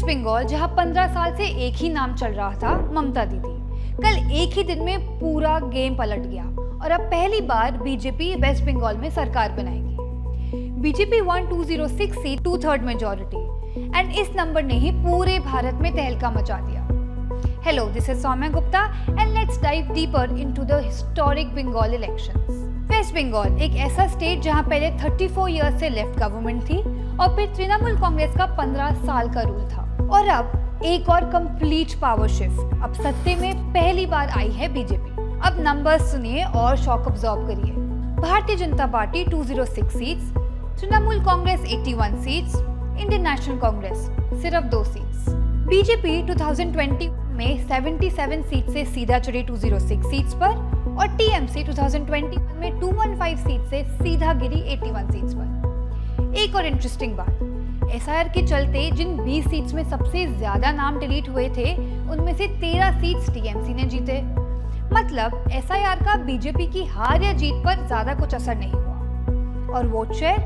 Waste Bengal, जहां 15 साल से एक ही नाम चल रहा था, ममता दीदी, कल एक ही दिन में पूरा गेम पलट गया और अब पहली बार बीजेपी वेस्ट बंगाल में सरकार बनाएगी। BJP won 206 seat 2/3 majority and इस नंबर ने ही पूरे भारत में तहलका मचा दिया। Hello, this is Soumya Gupta and let's dive deeper into the historic Bengal elections. West Bengal एक ऐसा स्टेट जहां पहले 34 इयर्स से लेफ्ट गवर्नमेंट थी और फिर तृणमूल कांग्रेस का 15 साल का रूल था और अब एक और कंप्लीट पावर शिफ्ट। अब सत्ते में पहली बार आई है बीजेपी। अब नंबर्स सुनिए और शॉक अब्सॉर्ब करिए। Bharatiya Janata party 206 seats, Trinamool Congress 81 seats, Indian national Congress सिर्फ 2 सीट्स। बीजेपी 2020 में 77 सीट से सीधा चढ़ी 206 सीट्स पर और टीएमसी 2021 में 215 सीट से सीधा गिरी 81 सीट्स पर। एक और इंटरेस्टिंग बात, एसआईआर के चलते जिन 20 सीट्स में सबसे ज्यादा नाम डिलीट हुए थे, उनमें से 13 सीट्स टीएमसी ने जीते। मतलब एसआईआर का बीजेपी की हार या जीत पर ज्यादा कुछ असर नहीं हुआ और vote share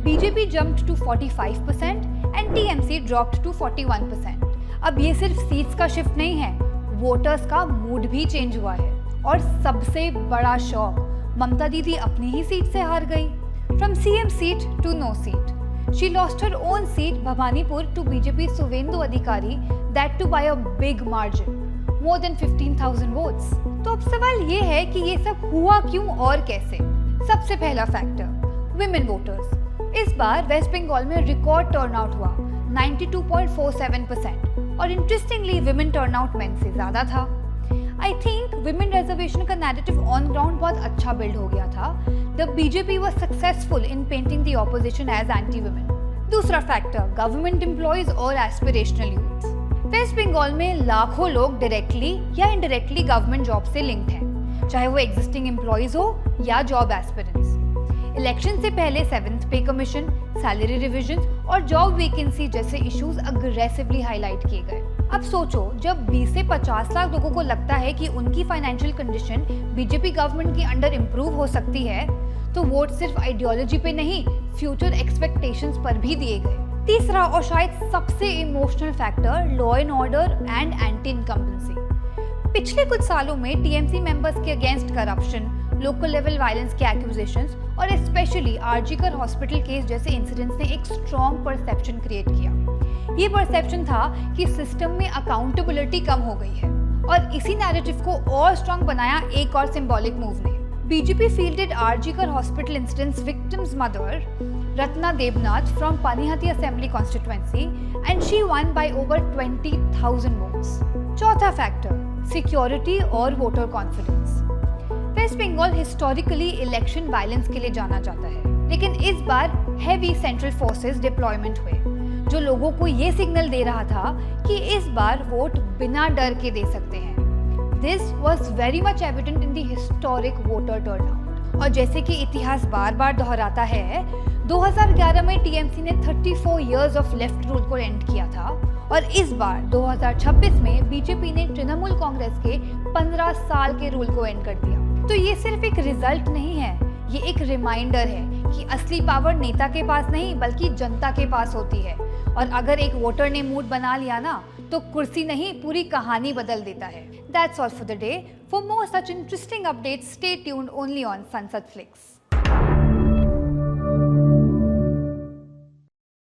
BJP jumped to 45% and TMC dropped to 41%। अब ये सिर्फ सीट्स का शिफ्ट नहीं है, वोटर्स का मूड भी चेंज हुआ है और सबसे बड़ा शॉक, ममता दीदी अपनी ही सीट से हार गई। From CM seat to no seat, she lost her own seat Bhawanipur to BJP Suvendu Adhikari, that too by a big margin, more than 15,000 votes. तो अब सवाल ये है कि ये सब हुआ क्यों और कैसे। सबसे पहला फैक्टर, विमेन वोटर्स। इस बार वेस्ट बंगाल में रिकॉर्ड टर्नआउट हुआ 92.47% और इंटरेस्टिंगली विमेन टर्नआउट मेन से ज्यादा था। आई थिंक विमेन रिजर्वेशन का नैरेटिव ऑन ग्राउंड बहुत अच्छा बिल्ड हो गया था। The BJP was successful in painting the opposition as anti women. दूसरा फैक्टर, गवर्नमेंट एम्प्लॉयज और एस्पिरेशनल यूथ। वेस्ट बंगाल में लाखों लोग डायरेक्टली या इनडायरेक्टली गवर्नमेंट जॉब से लिंक्ड हैं, चाहे वो एग्जिस्टिंग एम्प्लॉयज हो या जॉब एस्पिरेंट्स। इलेक्शन से पहले 7th पे कमीशन, सैलरी रिविजन और जॉब वैकेंसी जैसे इश्यूज अग्रेसिवली हाईलाइट किए गए। अब सोचो, जब 20 से 50 लाख लोगों को लगता है कि उनकी फाइनेंशियल कंडीशन बीजेपी गवर्नमेंट के अंडर इम्प्रूव हो सकती है, तो वोट सिर्फ आइडियोलॉजी पे नहीं, फ्यूचर एक्सपेक्टेशंस पर भी दिए गए। तीसरा और शायद सबसे emotional factor, law and order and anti incumbency. पिछले कुछ सालों में टीएमसी मेंबर्स के against corruption, local level violence के एक्यूजेशंस और स्पेशली आरजीकर हॉस्पिटल केस जैसे इंसिडेंट्स ने एक स्ट्रॉन्ग परसेप्शन क्रिएट किया। ये परसेप्शन था कि सिस्टम में अकाउंटेबिलिटी कम हो गई है और इसी नैरेटिव को और स्ट्रॉन्ग बनाया एक और सिंबॉलिक मूव ने। BJP fielded RG Kar hospital incidents victims mother Ratna Debnath from Panihati assembly constituency and she one by over 20,000 votes. चौथा फैक्टर, सिक्योरिटी और voter confidence. Waste Bengal historically election violence के लिए जाना जाता है, लेकिन इस बार हैवी सेंट्रल फोर्सेस डिप्लॉयमेंट हुए, जो लोगों को ये सिग्नल दे रहा था कि इस बार वोट बिना डर के दे सकते हैं। This was very much evident in the historic voter turnout. और जैसे कि इतिहास बार बार दोहराता है, 2011 में टीएमसी ने 34 इयर्स ऑफ लेफ्ट रूल को एंड किया था और इस बार 2026 में बीजेपी ने तृणमूल कांग्रेस के 15 साल के रूल को एंड कर दिया। तो ये सिर्फ एक रिजल्ट नहीं है, ये एक रिमाइंडर है कि असली पावर नेता के पास नहीं बल्कि जनता के पास होती है और अगर एक वोटर ने मूड बना लिया ना, तो कुर्सी नहीं पूरी कहानी बदल देता है। That's all for the day. For more such interesting updates, stay tuned only on Sunset Flix.